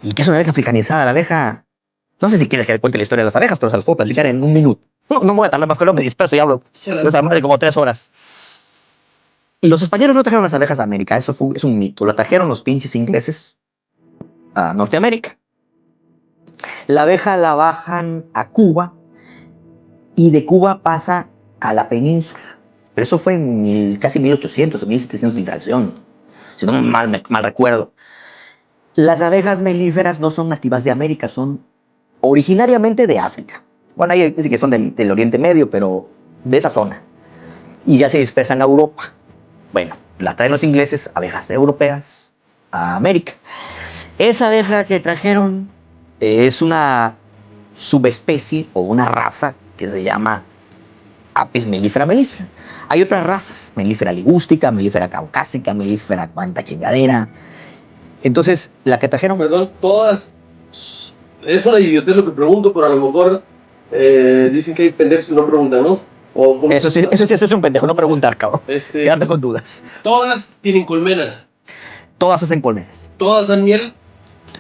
¿Y qué es una abeja africanizada? La abeja... No sé si quieres que le cuente la historia de las abejas, pero se las puedo platicar en un minuto. No, no voy a tardar más que lo me disperso y hablo más de como 3 horas. Los españoles no trajeron las abejas a América, es un mito. La trajeron los pinches ingleses a Norteamérica. La abeja la bajan a Cuba y de Cuba pasa a la península. Pero eso fue en casi 1800 o 1700 de inflación, si no mal recuerdo. Las abejas melíferas no son nativas de América, son originariamente de África. Bueno, ahí dice que son del Oriente Medio, pero de esa zona. Y ya se dispersan a Europa. Bueno, la traen los ingleses, abejas europeas, a América. Esa abeja que trajeron es una subespecie o una raza que se llama Apis mellifera mellifera. Hay otras razas, melífera ligústica, melífera caucásica, melífera cuanta chingadera. Entonces, la que trajeron... Perdón, todas... Es una idiotez lo que pregunto, pero a lo mejor dicen que hay pendejos que no preguntan, ¿no? Eso sí es un pendejo, no preguntar, cabrón. Quedarte con dudas. Todas tienen colmenas. Todas hacen colmenas. ¿Todas dan miel?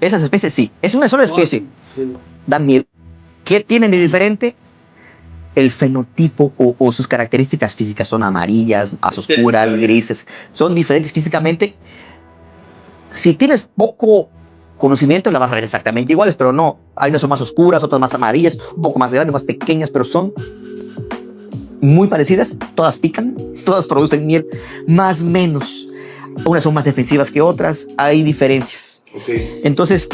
Esas especies sí. Es una sola especie. Sí. Dan miel. ¿Qué tienen de diferente? El fenotipo o sus características físicas son amarillas, más oscuras, grises. Son diferentes físicamente. Si tienes poco conocimiento, la vas a ver exactamente iguales, pero no. Hay unas son más oscuras, otras más amarillas, un poco más grandes, más pequeñas, pero son muy parecidas. Todas pican, todas producen miel, más o menos. Unas son más defensivas que otras, hay diferencias. Okay. Entonces,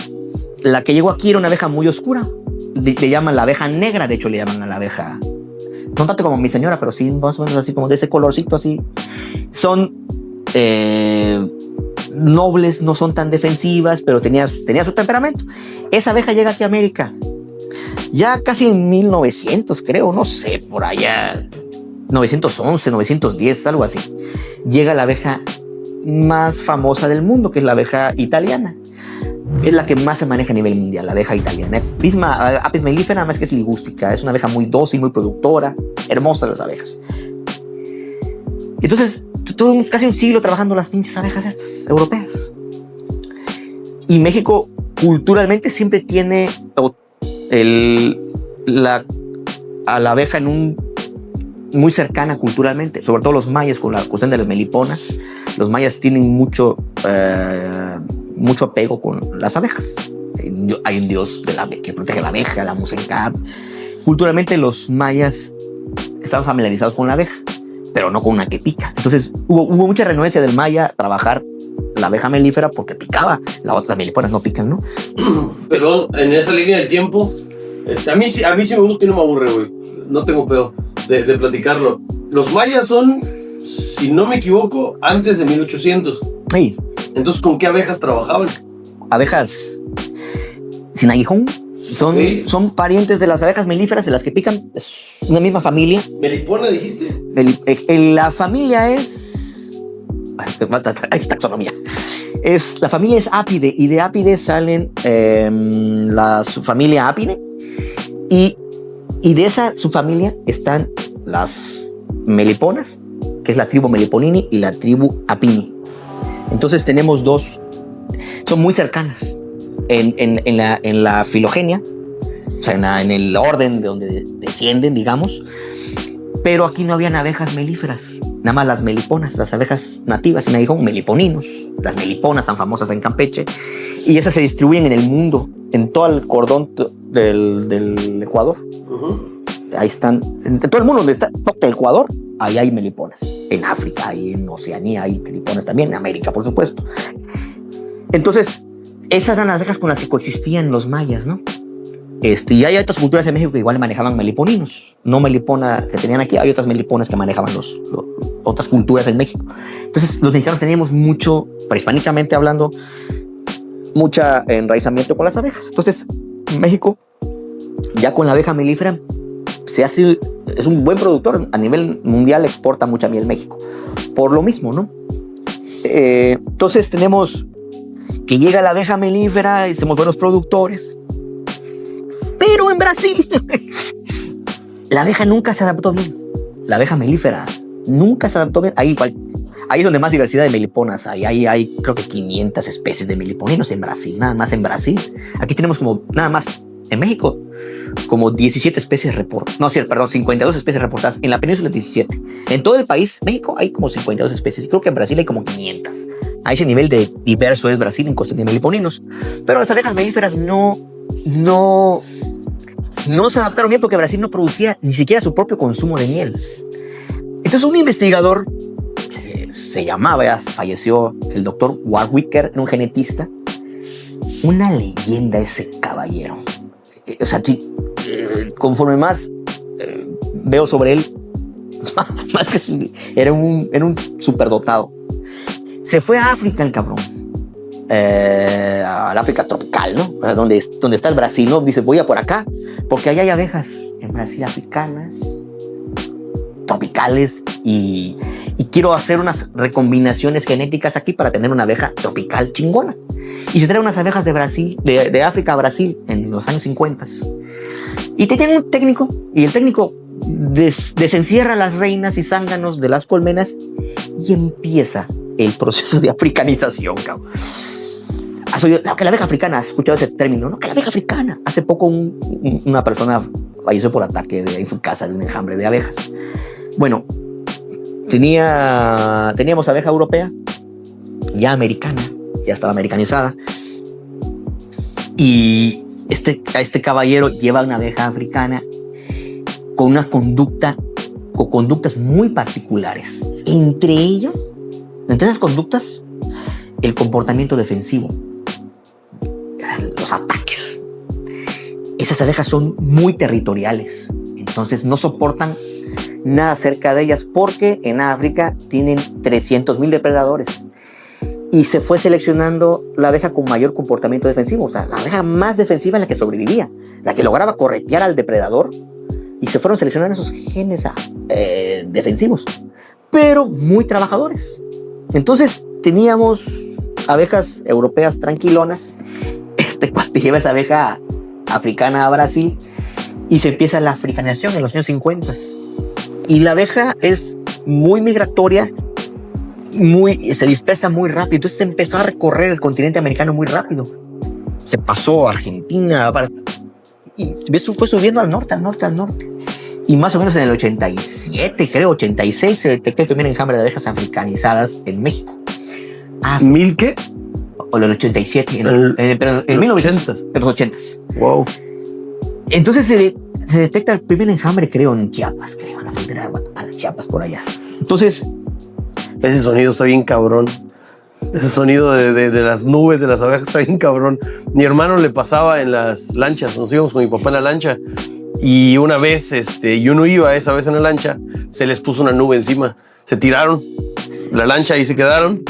la que llegó aquí era una abeja muy oscura. Le llaman la abeja negra, de hecho le llaman a la abeja, no tanto como mi señora, pero sí más o menos así, como de ese colorcito así. Son nobles, no son tan defensivas, pero tenía su temperamento. Esa abeja llega aquí a América ya casi en 1900, creo, no sé, por allá 911, 910, algo así. Llega la abeja más famosa del mundo, que es la abeja italiana. Es la que más se maneja a nivel mundial, la abeja italiana. Es Apis mellifera, nada más que es ligústica. Es una abeja muy dócil, muy productora, hermosas las abejas. Entonces, tuvimos casi un siglo trabajando las pinches abejas estas, europeas. Y México, culturalmente, siempre tiene a la abeja muy cercana culturalmente, sobre todo los mayas con la cuestión de las meliponas. Los mayas tienen mucho apego con las abejas. Hay un dios que protege la abeja, la Musencab. Culturalmente los mayas estaban familiarizados con la abeja, pero no con una que pica. Entonces hubo mucha renuencia del maya a trabajar la abeja melífera porque picaba. Las meliponas no pican, ¿no? Perdón, en esa línea del tiempo, a mí sí me gusta y no me aburre, güey. No tengo pedo de platicarlo. Los mayas son, si no me equivoco, antes de 1800. Sí. Entonces, ¿con qué abejas trabajaban? Abejas sin aguijón. Son parientes de las abejas melíferas, de las que pican. Es una misma familia. ¿Melipona dijiste? La familia es... Es taxonomía. La familia es Apide, y de Apide salen la subfamilia Apide, y de esa subfamilia están las meliponas, que es la tribu Meliponini, y la tribu Apini. Entonces tenemos dos, son muy cercanas en la filogenia, o sea, en el orden de donde descienden, digamos. Pero aquí no habían abejas melíferas, nada más las meliponas, las abejas nativas sin aguijón, meliponinos, las meliponas tan famosas en Campeche, y esas se distribuyen en el mundo, en todo el cordón del Ecuador. Ahí están, en todo el mundo donde está toca el Ecuador, ahí hay meliponas. En África, ahí en Oceanía hay meliponas también, en América, por supuesto. Entonces, esas eran las abejas con las que coexistían los mayas, ¿no? Y hay otras culturas en México que igual manejaban meliponinos. No melipona que tenían aquí, hay otras meliponas que manejaban otras culturas en México. Entonces, los mexicanos teníamos mucho, prehispánicamente hablando, mucha enraizamiento con las abejas. Entonces, México, ya con la abeja melífera, es un buen productor. A nivel mundial exporta mucha miel México. Por lo mismo, ¿no? Entonces, tenemos que llega la abeja melífera y somos buenos productores. Pero en Brasil, la abeja nunca se adaptó bien. La abeja melífera nunca se adaptó bien. Ahí es donde más diversidad de meliponas hay. Ahí hay creo que 500 especies de meliponinos en Brasil, nada más en Brasil. Aquí tenemos como, nada más en México, como 17 especies reportadas. No, sí, perdón, 52 especies reportadas. En la península 17. En todo el país, México, hay como 52 especies. Y creo que en Brasil hay como 500. A ese nivel de diverso es Brasil en cuestión de meliponinos. Pero las abejas melíferas no se adaptaron bien porque Brasil no producía ni siquiera su propio consumo de miel. Entonces un investigador se llamaba, ya falleció, el doctor Warwicker, era un genetista. Una leyenda ese caballero. O sea, conforme más veo sobre él, más que era un superdotado. Se fue a África el cabrón. Al África tropical, ¿no? Donde está el Brasil, ¿no? Dice, voy a por acá, porque allá hay abejas en Brasil africanas, tropicales, y quiero hacer unas recombinaciones genéticas aquí para tener una abeja tropical chingona. Y se trae unas abejas de Brasil, de África a Brasil en los años 50. Y tenían un técnico, y el técnico desencierra las reinas y zánganos de las colmenas y empieza el proceso de africanización, cabrón. ¿Has oído? No, que la abeja africana, has escuchado ese término, ¿no? Que la abeja africana. Hace poco una persona falleció por ataque en su casa de un enjambre de abejas. Bueno, teníamos abeja europea, ya americana, ya estaba americanizada. Y este caballero lleva una abeja africana con una conductas muy particulares. Entre esas conductas, el comportamiento defensivo, los ataques. Esas abejas son muy territoriales, entonces no soportan nada cerca de ellas porque en África tienen 300,000 depredadores y se fue seleccionando la abeja con mayor comportamiento defensivo. O sea, la abeja más defensiva es la que sobrevivía, la que lograba corretear al depredador, y se fueron seleccionando esos genes defensivos, pero muy trabajadores. Entonces teníamos abejas europeas tranquilonas. Este cuate lleva esa abeja africana a Brasil y se empieza la africanización en los años 50. Y la abeja es muy migratoria, se dispersa muy rápido. Entonces se empezó a recorrer el continente americano muy rápido. Se pasó a Argentina y fue subiendo al norte. Y más o menos en el 87, creo, 86, se detectó el primer enjambre de abejas africanizadas en México. ¿Mil qué? O en el 87, pero en 1900, en los 80s. Wow. Entonces se detecta el primer enjambre, creo, en Chiapas, en la frontera de Guatemala, Chiapas, por allá. Entonces, ese sonido está bien cabrón. Ese sonido de las nubes de las abejas está bien cabrón. Mi hermano le pasaba en las lanchas. Nos íbamos con mi papá en la lancha. Y una vez, yo no iba esa vez en la lancha, se les puso una nube encima. Se tiraron la lancha y se quedaron.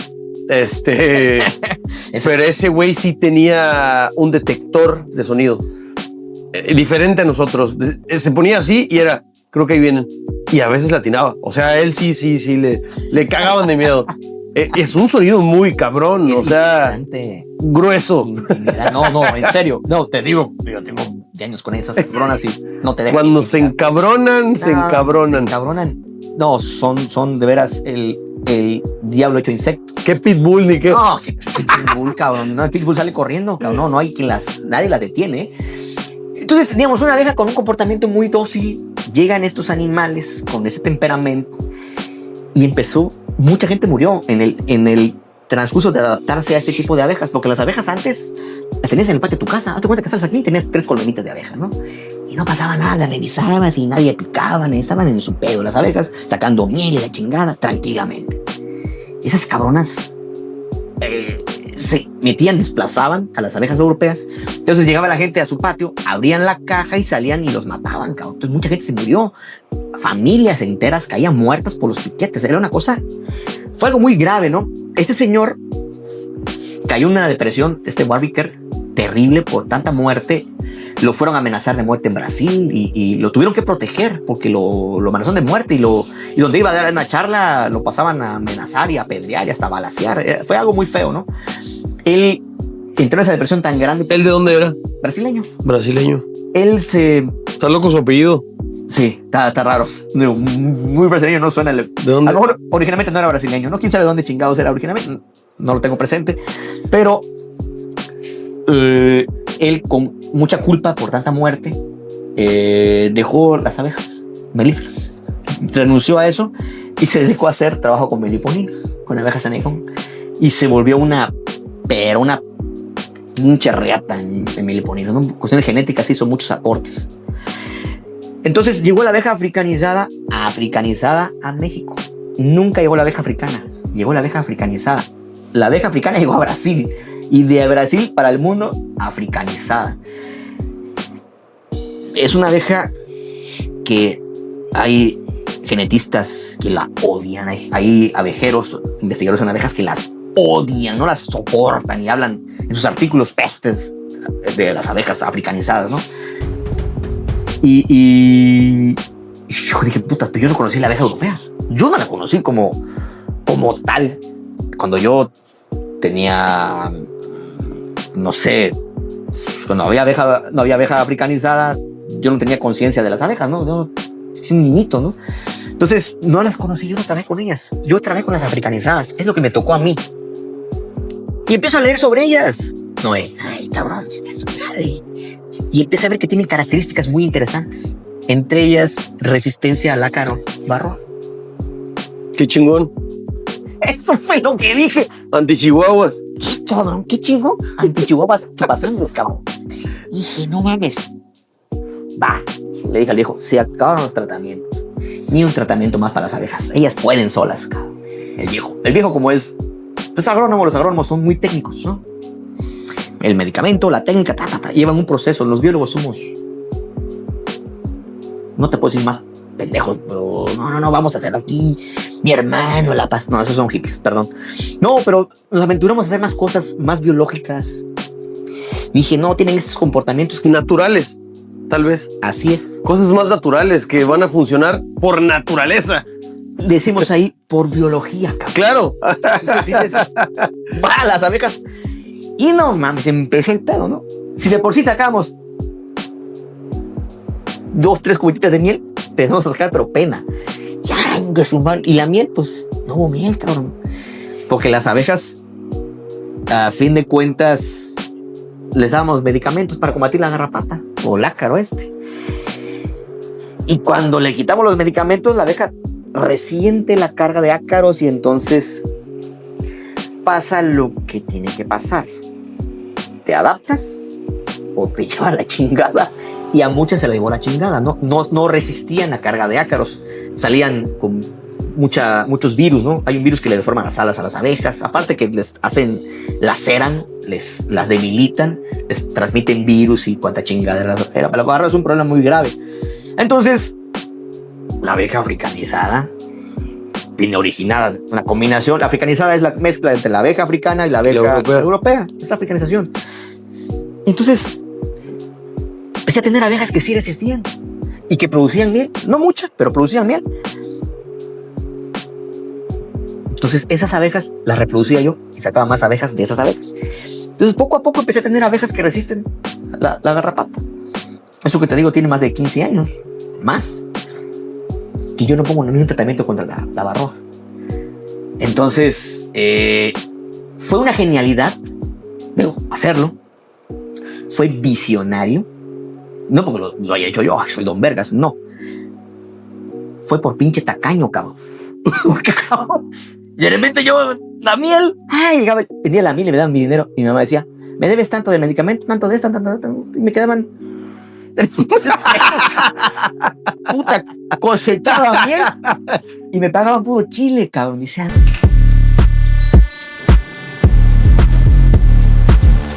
Pero ese güey sí tenía un detector de sonido diferente a nosotros. Se ponía así y era, creo que ahí vienen. Y a veces latinaba. O sea, él sí le cagaban de miedo. Es un sonido muy cabrón, o sea, grueso. No, en serio. No, te digo, yo tengo años con esas cabronas y no te dejan. Cuando se encabronan, se encabronan. No, son de veras el diablo hecho insecto. ¿Qué pitbull ni qué? No, ¿qué pitbull, cabrón? No, el pitbull sale corriendo, cabrón. No hay quien nadie las detiene. Entonces teníamos una abeja con un comportamiento muy dócil. Llegan estos animales con ese temperamento y mucha gente murió en el transcurso de adaptarse a ese tipo de abejas, porque las abejas antes las tenías en el patio de tu casa. Hazte cuenta que estás aquí y tenías 3 colmenitas de abejas, ¿no? Y no pasaba nada, las revisabas y nadie picaban, estaban en su pedo las abejas, sacando miel y la chingada, tranquilamente. Esas cabronas se metían, desplazaban a las abejas europeas. Entonces llegaba la gente a su patio, abrían la caja y salían y los mataban, cabrón. Entonces mucha gente se murió, familias enteras caían muertas por los piquetes. Era una cosa, fue algo muy grave, ¿no? Este señor cayó en una depresión, Warwicker, terrible por tanta muerte. Lo fueron a amenazar de muerte en Brasil y lo tuvieron que proteger porque lo amenazaron de muerte y donde iba a dar una charla lo pasaban a amenazar y a apedrear y hasta a balacear. Fue algo muy feo, ¿no? Él entró en esa depresión tan grande. ¿Él de dónde era? Brasileño. Brasileño. Él Está loco su apellido. Sí, está raro. Muy brasileño no suena. ¿De dónde? A lo mejor originalmente no era brasileño, ¿no? Quién sabe de dónde chingados era originalmente. No lo tengo presente. Pero él, con mucha culpa por tanta muerte, dejó las abejas melíferas. Renunció a eso y se dedicó a hacer trabajo con meliponinas, con abejas anécon. Y se volvió una pinche reata en meliponinas, ¿no? Cuestiones genéticas, hizo muchos aportes. Entonces llegó la abeja africanizada a México. Nunca llegó la abeja africana, llegó la abeja africanizada. La abeja africana llegó a Brasil y de Brasil para el mundo africanizada. Es una abeja que hay genetistas que la odian, hay abejeros, investigadores en abejas que las odian, no las soportan y hablan en sus artículos pestes de las abejas africanizadas, ¿no? Y yo dije, puta, pero yo no conocí la abeja europea. Yo no la conocí como tal. Cuando yo tenía, no sé, cuando no había abeja africanizada, yo no tenía conciencia de las abejas, ¿no? Yo soy un niñito, ¿no? Entonces, no las conocí, yo no trabajé con ellas. Yo trabajé con las africanizadas. Es lo que me tocó a mí. Y empiezo a leer sobre ellas. Noé, ay, cabrón, y empiezo a ver que tienen características muy interesantes. Entre ellas, resistencia al ácaro barro. Qué chingón. Eso fue lo que dije. Antichihuahuas. ¿Qué cabrón? ¿Qué chingón? Antichihuahuas chupasangres, cabrón. Dije, no mames. Va, le dije al viejo, se acabaron los tratamientos. Ni un tratamiento más para las abejas. Ellas pueden solas, cabrón. El viejo como es, pues agrónomo, los agrónomos son muy técnicos, ¿no? El medicamento, la técnica, llevan un proceso. Los biólogos somos, no te puedo decir más pendejos, pero no, vamos a hacer aquí mi hermano, la paz. No, esos son hippies, perdón. No, pero nos aventuramos a hacer más cosas más biológicas. Dije, no, tienen estos comportamientos naturales, tal vez. Así es. Cosas más naturales que van a funcionar por naturaleza. Decimos ahí, por biología, cabrón. Claro. Sí. Va, las abejas. Y no mames, empezó el pedo, ¿no? Si de por sí sacamos 2, 3 cubetitas de miel, empezamos a sacar, pero pena. Ya, y la miel, pues, no hubo miel, cabrón. Porque las abejas, a fin de cuentas, les dábamos medicamentos para combatir la garrapata, o el ácaro este. Y cuando le quitamos los medicamentos, la abeja resiente la carga de ácaros y entonces pasa lo que tiene que pasar. Te adaptas o te lleva la chingada. Y a muchas se la llevó la chingada. No resistían la carga de ácaros. Salían con muchos virus, ¿no? Hay un virus que le deforma las alas a las abejas. Aparte que les laceran, las debilitan, les transmiten virus y cuanta chingada. La barra es un problema muy grave. Entonces, la abeja africanizada viene originada. Una combinación. La africanizada es la mezcla entre la abeja africana y la abeja europea. Es la africanización. Entonces, empecé a tener abejas que sí resistían y que producían miel. No mucha, pero producían miel. Entonces, esas abejas las reproducía yo y sacaba más abejas de esas abejas. Entonces, poco a poco empecé a tener abejas que resisten la garrapata. Eso que te digo tiene más de 15 años. Más. Y yo no pongo ningún tratamiento contra la barroa. Entonces, fue una genialidad, hacerlo. Fue visionario. No porque lo haya hecho yo, soy Don Vergas, no. Fue por pinche tacaño, cabrón. Porque, cabrón, de repente yo, la miel, llegaba, vendía la miel y me daban mi dinero. Y mi mamá decía, me debes tanto del medicamento, tanto de esto, tanto. Y me quedaban... Puta, cosechaba miel y me pagaban puro chile, cabrón. Dice,